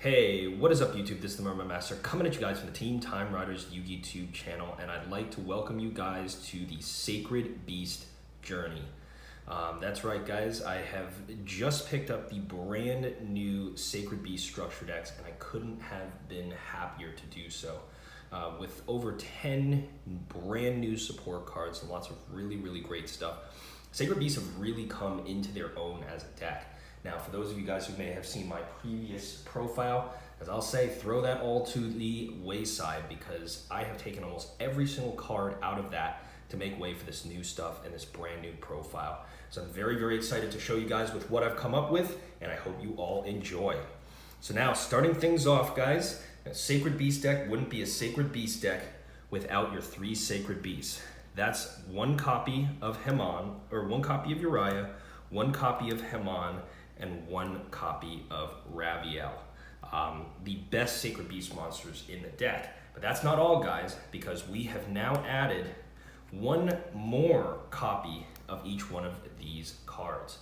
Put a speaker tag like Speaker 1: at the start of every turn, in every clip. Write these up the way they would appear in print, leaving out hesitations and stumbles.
Speaker 1: Hey, what is up YouTube? This is the Merman Master coming at you guys from the Team Time Riders YouTube channel, and I'd like to welcome you guys to the Sacred Beast journey. That's right guys, I have just picked up the brand new Sacred Beast structure decks, and I couldn't have been happier to do so. With over 10 brand new support cards and lots of really great stuff, Sacred Beasts have really come into their own as a deck. Now, for those of you guys who may have seen my previous profile, as I'll say, throw that all to the wayside because I have taken almost every single card out of that to make way for this new stuff and this brand new profile. So I'm very excited to show you guys with what I've come up with, and I hope you all enjoy. So now, starting things off, guys, a Sacred Beast deck wouldn't be a Sacred Beast deck without your 3 Sacred Beasts. That's 1 copy of Hamon, or 1 copy of Uriah, 1 copy of Hamon, and 1 copy of Raviel. The best Sacred Beast monsters in the deck. But that's not all, guys, because we have now added 1 more copy of each one of these cards.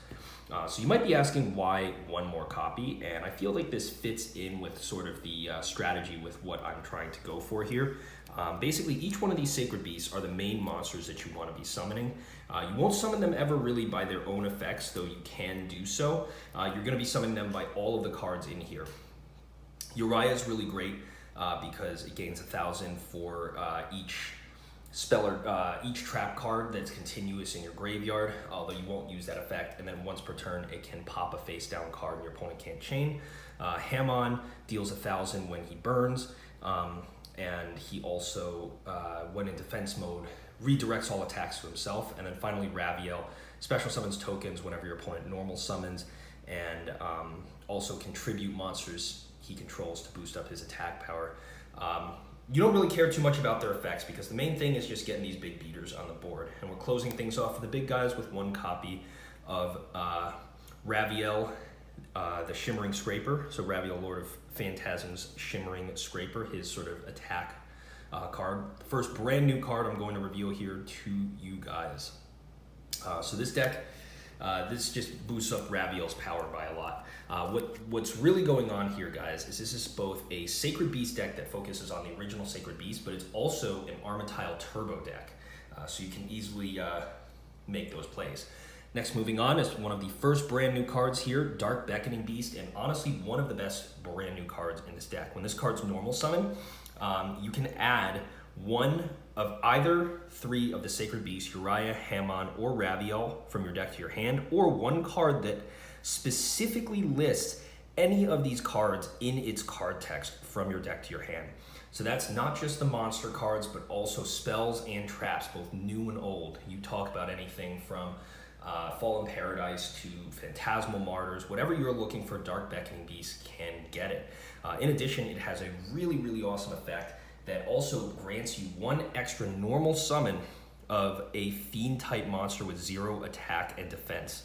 Speaker 1: So you might be asking why 1 more copy, and I feel like this fits in with sort of the strategy with what I'm trying to go for here. Basically, each one of these Sacred Beasts are the main monsters that you want to be summoning. You won't summon them ever really by their own effects, though you can do so. You're going to be summoning them by all of the cards in here. Uriah is really great because it gains 1,000 for each spell or each trap card that's continuous in your graveyard, although you won't use that effect. And then once per turn, it can pop a face down card and your opponent can't chain. Hamon deals 1,000 when he burns. And he also, when in defense mode, redirects all attacks to himself. And then finally, Raviel special summons tokens whenever your opponent normal summons, and also contribute monsters he controls to boost up his attack power. You don't really care too much about their effects because the main thing is just getting these big beaters on the board. And we're closing things off for the big guys with 1 copy of Raviel, the Shimmering Scraper. So Raviel, Lord of Phantasm's Shimmering Scraper, his sort of attack card. The first brand new card I'm going to reveal here to you guys. So this deck, this just boosts up Raviel's power by a lot. What's really going on here, guys, is this is both a Sacred Beast deck that focuses on the original Sacred Beast, but it's also an Armityle Turbo deck. So you can easily make those plays. Next, moving on, is one of the first brand new cards here, Dark Beckoning Beast, and honestly one of the best brand new cards in this deck. When this card's normal summon, you can add 1 of either 3 of the Sacred Beasts, Uriah, Hamon, or Raviel, from your deck to your hand, or 1 card that specifically lists any of these cards in its card text from your deck to your hand. So that's not just the monster cards, but also spells and traps, both new and old. You talk about anything from Fallen Paradise to Phantasmal Martyrs, whatever you're looking for, Dark Beckoning Beast can get it. In addition, it has a really awesome effect that also grants you 1 extra normal summon of a Fiend type monster with 0 attack and defense.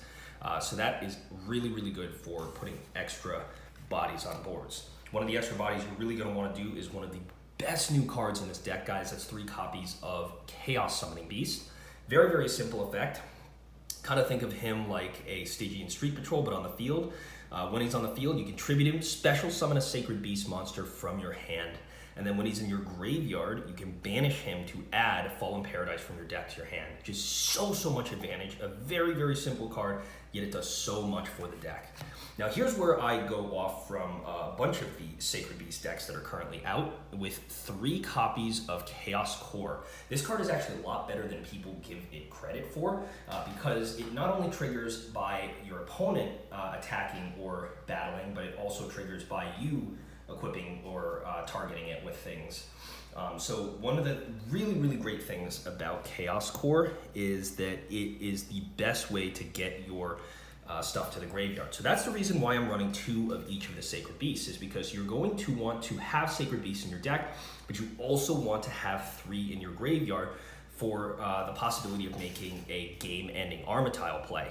Speaker 1: So that is really good for putting extra bodies on boards. One of the extra bodies you're really going to want to do is one of the best new cards in this deck, guys. That's 3 copies of Chaos Summoning Beast. Very simple effect. Kind of think of him like a Stygian Street Patrol, but on the field. When he's on the field, you can tribute him, special summon a Sacred Beast monster from your hand. And then when he's in your graveyard, you can banish him to add Fallen Paradise from your deck to your hand. Just so much advantage. A very simple card, yet it does so much for the deck. Now here's where I go off from a bunch of the Sacred Beast decks that are currently out with 3 copies of Chaos Core. This card is actually a lot better than people give it credit for because it not only triggers by your opponent attacking or battling, but it also triggers by you equipping or targeting it with things. So one of the really great things about Chaos Core is that it is the best way to get your stuff to the graveyard. So that's the reason why I'm running 2 of each of the Sacred Beasts, is because you're going to want to have Sacred Beasts in your deck, but you also want to have 3 in your graveyard for the possibility of making a game-ending Armityle play.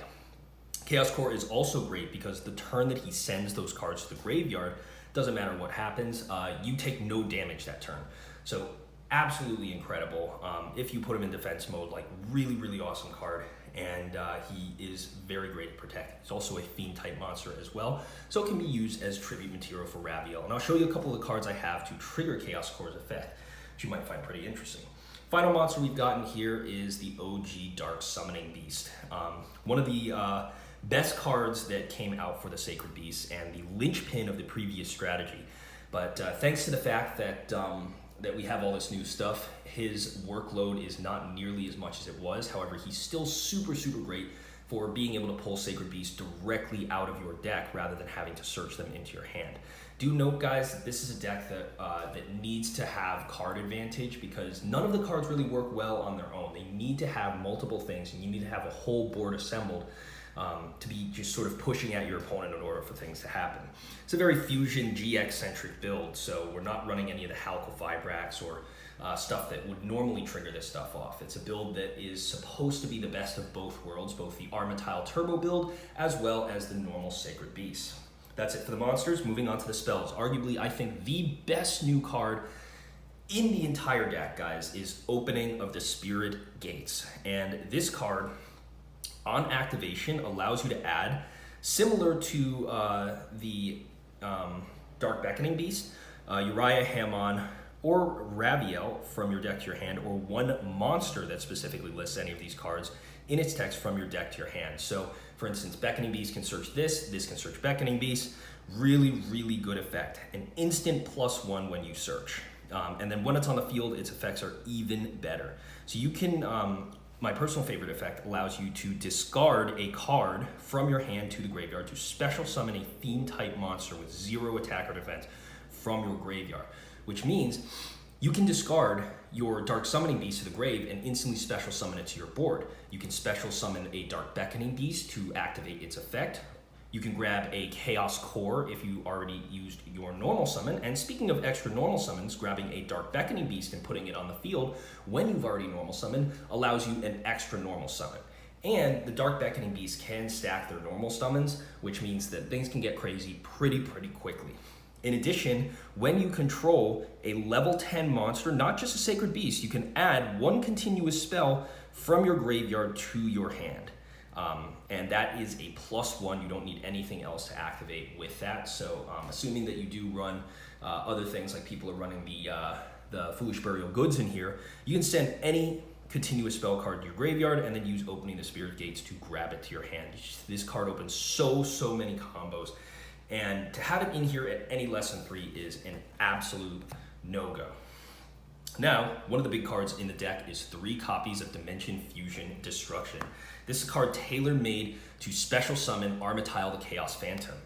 Speaker 1: Chaos Core is also great because the turn that he sends those cards to the graveyard, doesn't matter what happens, you take no damage that turn. So absolutely incredible. If you put him in defense mode, like really awesome card. and he is very great at protecting. He's also a fiend type monster as well, so it can be used as tribute material for Raviel. And I'll show you a couple of the cards I have to trigger Chaos Core's effect, which you might find pretty interesting. Final monster we've gotten here is the OG Dark Summoning Beast. One of the best cards that came out for the Sacred Beast and the linchpin of the previous strategy. But thanks to the fact that that we have all this new stuff, his workload is not nearly as much as it was. However, he's still super great for being able to pull Sacred Beast directly out of your deck rather than having to search them into your hand. Do note, guys, that this is a deck that that needs to have card advantage, because none of the cards really work well on their own. They need to have multiple things, and you need to have a whole board assembled to be just sort of pushing at your opponent in order for things to happen. It's a very Fusion GX-centric build, so we're not running any of the Halco Vibrax or stuff that would normally trigger this stuff off. It's a build that is supposed to be the best of both worlds, both the Armityle Turbo build as well as the normal Sacred Beast. That's it for the monsters. Moving on to the spells. Arguably, I think the best new card in the entire deck, guys, is Opening of the Spirit Gates. And this card, on activation, allows you to add, similar to the Dark Beckoning Beast, Uriah Hamon, or Raviel from your deck to your hand, or one monster that specifically lists any of these cards in its text from your deck to your hand. So, for instance, Beckoning Beast can search this can search Beckoning Beast. Really good effect. An instant +1 when you search. And then when it's on the field, its effects are even better. So you can, my personal favorite effect allows you to discard a card from your hand to the graveyard to special summon a fiend type monster with 0 attack or defense from your graveyard, which means you can discard your Dark Summoning Beast to the grave and instantly special summon it to your board. You can special summon a Dark Beckoning Beast to activate its effect. You can grab a Chaos Core if you already used your normal summon. And speaking of extra normal summons, grabbing a Dark Beckoning Beast and putting it on the field when you've already normal summoned allows you an extra normal summon. And the Dark Beckoning Beast can stack their normal summons, which means that things can get crazy pretty quickly. In addition, when you control a level 10 monster, not just a Sacred Beast, you can add one continuous spell from your graveyard to your hand. And that is a +1. You don't need anything else to activate with that. So assuming that you do run other things, like people are running the Foolish Burial Goods in here, you can send any continuous spell card to your graveyard and then use Opening the Spirit Gates to grab it to your hand. This card opens so many combos. And to have it in here at any less than 3 is an absolute no-go. Now, one of the big cards in the deck is 3 copies of Dimension Fusion Destruction. This is a card tailor-made to special summon Armityle the Chaos Phantom.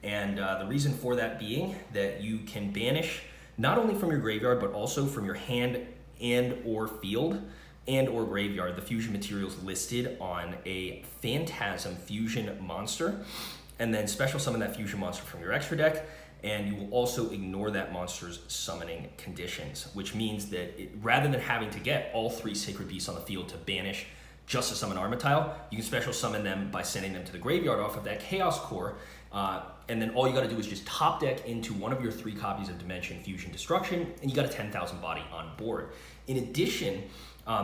Speaker 1: And the reason for that being that you can banish not only from your graveyard, but also from your hand and or field and or graveyard the fusion materials listed on a Phantasm Fusion monster, and then special summon that fusion monster from your extra deck, and you will also ignore that monster's summoning conditions, which means that rather than having to get all 3 Sacred Beasts on the field to banish just to summon Armityle, you can special summon them by sending them to the graveyard off of that Chaos Core, and then all you gotta do is just top deck into one of your 3 copies of Dimension Fusion Destruction, and you got a 10,000 body on board. In addition,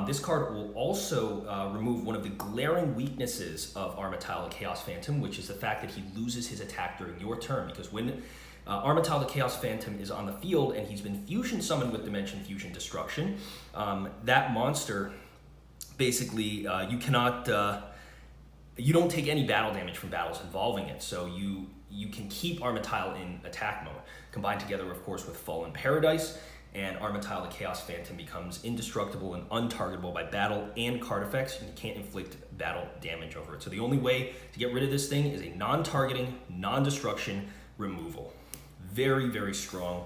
Speaker 1: this card will also remove one of the glaring weaknesses of Armityle the Chaos Phantom, which is the fact that he loses his attack during your turn, because when Armityle the Chaos Phantom is on the field and he's been fusion summoned with Dimension Fusion Destruction, that monster, basically, you cannot, you don't take any battle damage from battles involving it, so you can keep Armityle in attack mode. Combined together, of course, with Fallen Paradise, and Armityle the Chaos Phantom becomes indestructible and untargetable by battle and card effects, and you can't inflict battle damage over it. So the only way to get rid of this thing is a non-targeting, non-destruction removal. Very strong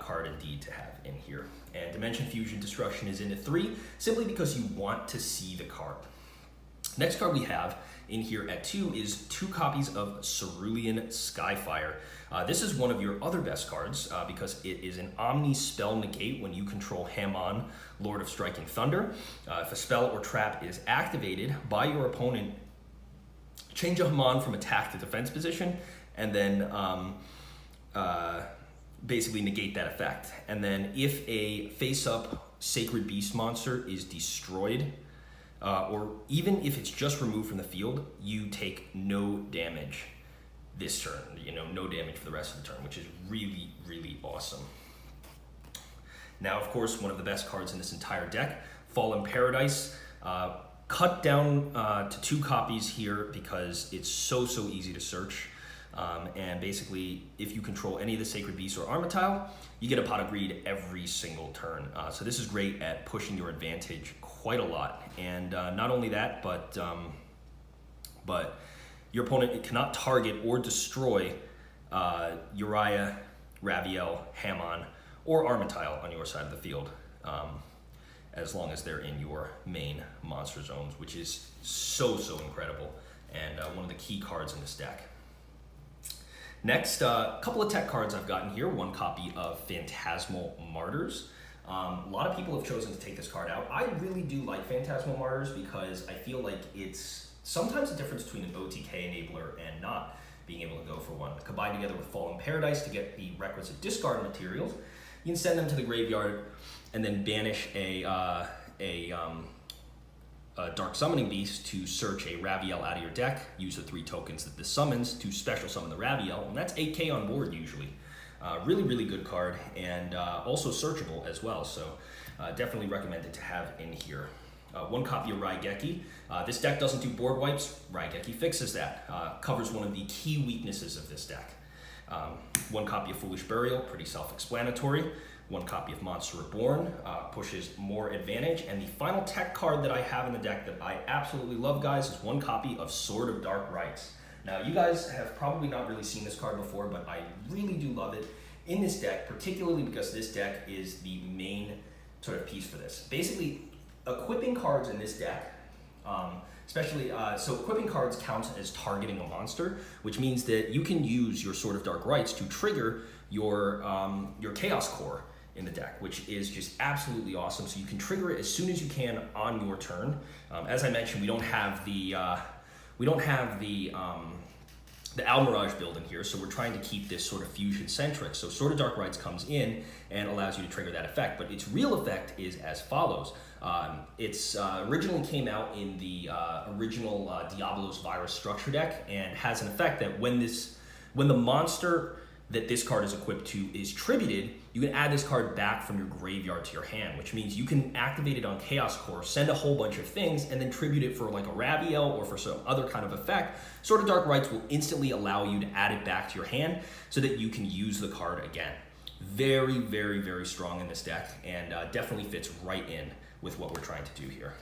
Speaker 1: card indeed to have in here. And Dimension Fusion Destruction is into 3, simply because you want to see the card. Next card we have in here at 2 is 2 copies of Cerulean Skyfire. This is one of your other best cards because it is an Omni Spell Negate when you control Hamon, Lord of Striking Thunder. If a spell or trap is activated by your opponent, change a Hamon from attack to defense position, and then basically negate that effect. And then if a face-up Sacred Beast monster is destroyed or even if it's just removed from the field, you take no damage this turn. No damage for the rest of the turn, which is really, really awesome. Now, of course, one of the best cards in this entire deck, Fallen Paradise. Cut down to 2 copies here because it's so easy to search. And basically, if you control any of the Sacred Beasts or Armityle, you get a Pot of Greed every single turn. So this is great at pushing your advantage quite a lot. And not only that, but your opponent cannot target or destroy Uriah, Raviel, Hamon, or Armityle on your side of the field. As long as they're in your main monster zones, which is so incredible, and one of the key cards in this deck. Next, a couple of tech cards I've gotten here. 1 copy of Phantasmal Martyrs. A lot of people have chosen to take this card out. I really do like Phantasmal Martyrs because I feel like it's sometimes the difference between an OTK enabler and not being able to go for one. Combined together with Fallen Paradise to get the requisite discard materials, you can send them to the graveyard and then banish a Dark Summoning Beast to search a Raviel out of your deck. Use the 3 tokens that this summons to special summon the Raviel, and that's 8k on board usually. Really good card, and also searchable as well, so definitely recommended to have in here. 1 copy of Raigeki. This deck doesn't do board wipes. Raigeki fixes that. Covers one of the key weaknesses of this deck. 1 copy of Foolish Burial, pretty self-explanatory. 1 copy of Monster Reborn, pushes more advantage. And the final tech card that I have in the deck that I absolutely love, guys, is 1 copy of Sword of Dark Rites. Now, you guys have probably not really seen this card before, but I really do love it in this deck, particularly because this deck is the main sort of piece for this. Basically, equipping cards in this deck, so equipping cards counts as targeting a monster, which means that you can use your Sword of Dark Rites to trigger your Chaos Core in the deck, which is just absolutely awesome. So you can trigger it as soon as you can on your turn. As I mentioned, we don't have the Almirage build in here, so we're trying to keep this sort of fusion centric. So Sword of Dark Rites comes in and allows you to trigger that effect, but its real effect is as follows. It's originally came out in the original Diablos Virus structure deck, and has an effect that when the monster that this card is equipped to is tributed, you can add this card back from your graveyard to your hand, which means you can activate it on Chaos Core, send a whole bunch of things, and then tribute it for like a Raviel or for some other kind of effect. Sword of Dark Rites will instantly allow you to add it back to your hand so that you can use the card again. Very strong in this deck, and definitely fits right in with what we're trying to do here.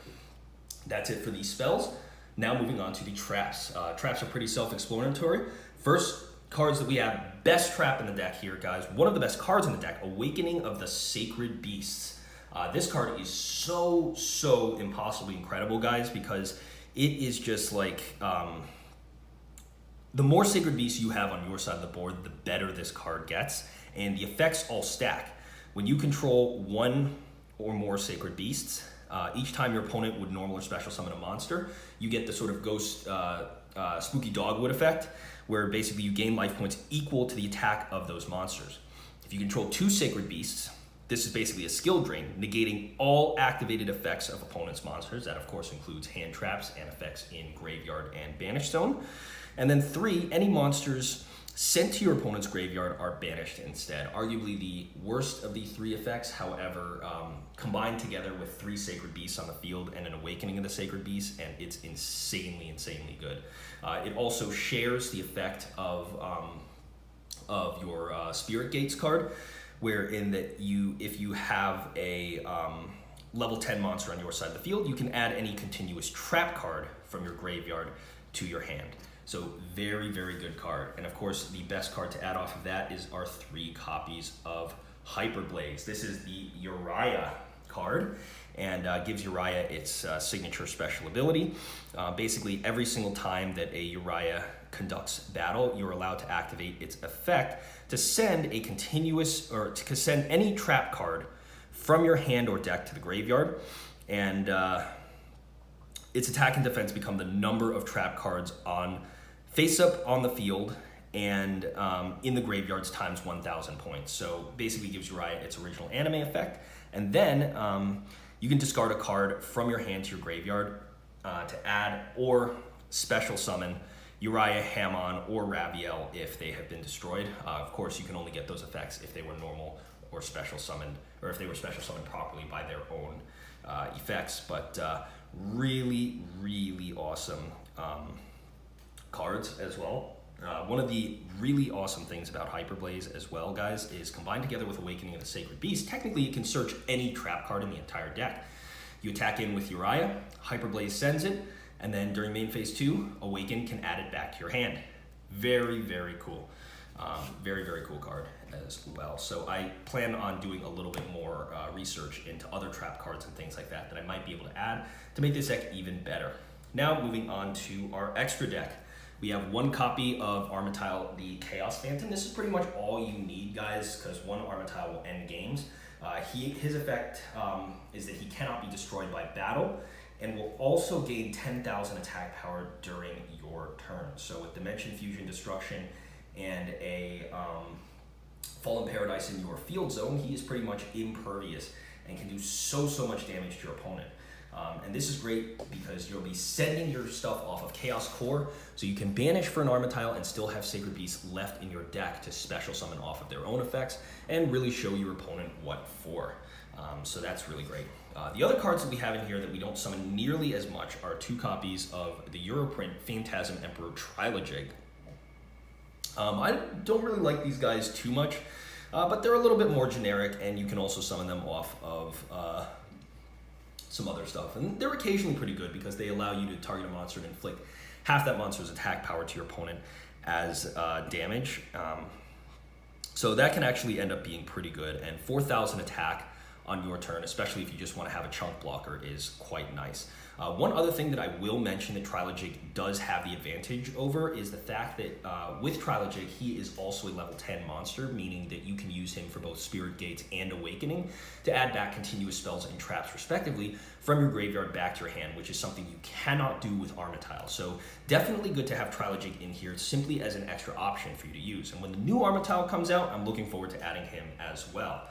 Speaker 1: That's it for these spells. Now moving on to the traps. Traps are pretty self-explanatory. First, cards that we have, best trap in the deck here, guys. One of the best cards in the deck, Awakening of the Sacred Beasts. This card is so impossibly incredible, guys, because it is just like, the more Sacred Beasts you have on your side of the board, the better this card gets, and the effects all stack. When you control 1 or more Sacred Beasts, each time your opponent would normal or special summon a monster, you get the sort of ghost spooky dogwood effect, where basically you gain life points equal to the attack of those monsters. If you control 2 Sacred Beasts, this is basically a skill drain, negating all activated effects of opponent's monsters. That of course includes hand traps and effects in Graveyard and Banished Zone. And then 3, any monsters sent to your opponent's graveyard are banished instead. Arguably the worst of the 3 effects, however, combined together with 3 Sacred Beasts on the field and an Awakening of the Sacred Beasts, and it's insanely good. It also shares the effect of your Spirit Gates card, wherein that if you have a level 10 monster on your side of the field, you can add any continuous trap card from your graveyard to your hand. So very good card. And of course, the best card to add off of that is our 3 copies of Hyperblades. This is the Uriah card, and gives Uriah its signature special ability. Basically, every single time that a Uriah conducts battle, you're allowed to activate its effect to send a continuous, or to send any trap card from your hand or deck to the graveyard, and its attack and defense become the number of trap cards on face up on the field and in the graveyards times 1,000 points. So basically gives Uriah its original anime effect, and then you can discard a card from your hand to your graveyard to add or special summon Uriah, Hamon, or Raviel if they have been destroyed. Of course, you can only get those effects if they were normal or special summoned, or if they were special summoned properly by their own effects. But really, really awesome cards as well. One of the really awesome things about Hyperblaze as well, guys, is combined together with Awakening of the Sacred Beast, technically you can search any trap card in the entire deck. You attack in with Uriah, Hyperblaze sends it, and then during main phase 2, Awaken can add it back to your hand. Very, very cool. Very, very cool card as well. So I plan on doing a little bit more research into other trap cards and things like that I might be able to add to make this deck even better. Now moving on to our extra deck. We have one copy of Armityle, the Chaos Phantom. This is pretty much all you need, guys, because one Armityle will end games. His effect is that he cannot be destroyed by battle, and will also gain 10,000 attack power during your turn. So with Dimension Fusion Destruction and a Fallen Paradise in your field zone, he is pretty much impervious and can do so much damage to your opponent. And this is great because you'll be sending your stuff off of Chaos Core, so you can banish for an Armityle and still have Sacred Beasts left in your deck to special summon off of their own effects and really show your opponent what for. So that's really great. The other cards that we have in here that we don't summon nearly as much are 2 copies of the Europrint Phantasm Emperor Trilojig. I don't really like these guys too much, but they're a little bit more generic, and you can also summon them off of some other stuff. And they're occasionally pretty good because they allow you to target a monster and inflict half that monster's attack power to your opponent as damage. So that can actually end up being pretty good, and 4,000 attack on your turn, especially if you just want to have a chunk blocker, is quite nice. One other thing that I will mention that Trilojig does have the advantage over is the fact that with Trilojig, he is also a level 10 monster, meaning that you can use him for both Spirit Gates and Awakening to add back continuous spells and traps respectively from your graveyard back to your hand, which is something you cannot do with Armityle. So definitely good to have Trilojig in here simply as an extra option for you to use. And when the new Armityle comes out, I'm looking forward to adding him as well.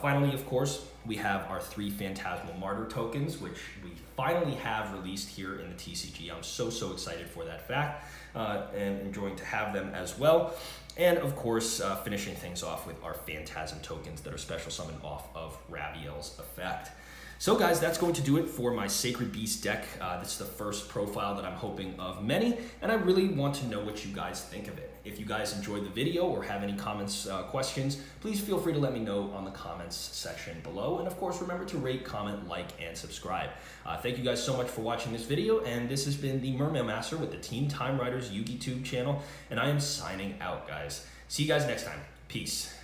Speaker 1: Finally, of course, we have our 3 Phantasmal Martyr tokens, which we finally have released here in the TCG. I'm so excited for that fact, and enjoying to have them as well. And of course, finishing things off with our Phantasm tokens that are special summoned off of Raviel's effect. So guys, that's going to do it for my Sacred Beast deck. This is the first profile that I'm hoping of many, and I really want to know what you guys think of it. If you guys enjoyed the video or have any comments, questions, please feel free to let me know on the comments section below. And of course, remember to rate, comment, like, and subscribe. Thank you guys so much for watching this video, and this has been the Mermail Master with the Team Time Riders YouTube channel, and I am signing out, guys. See you guys next time. Peace.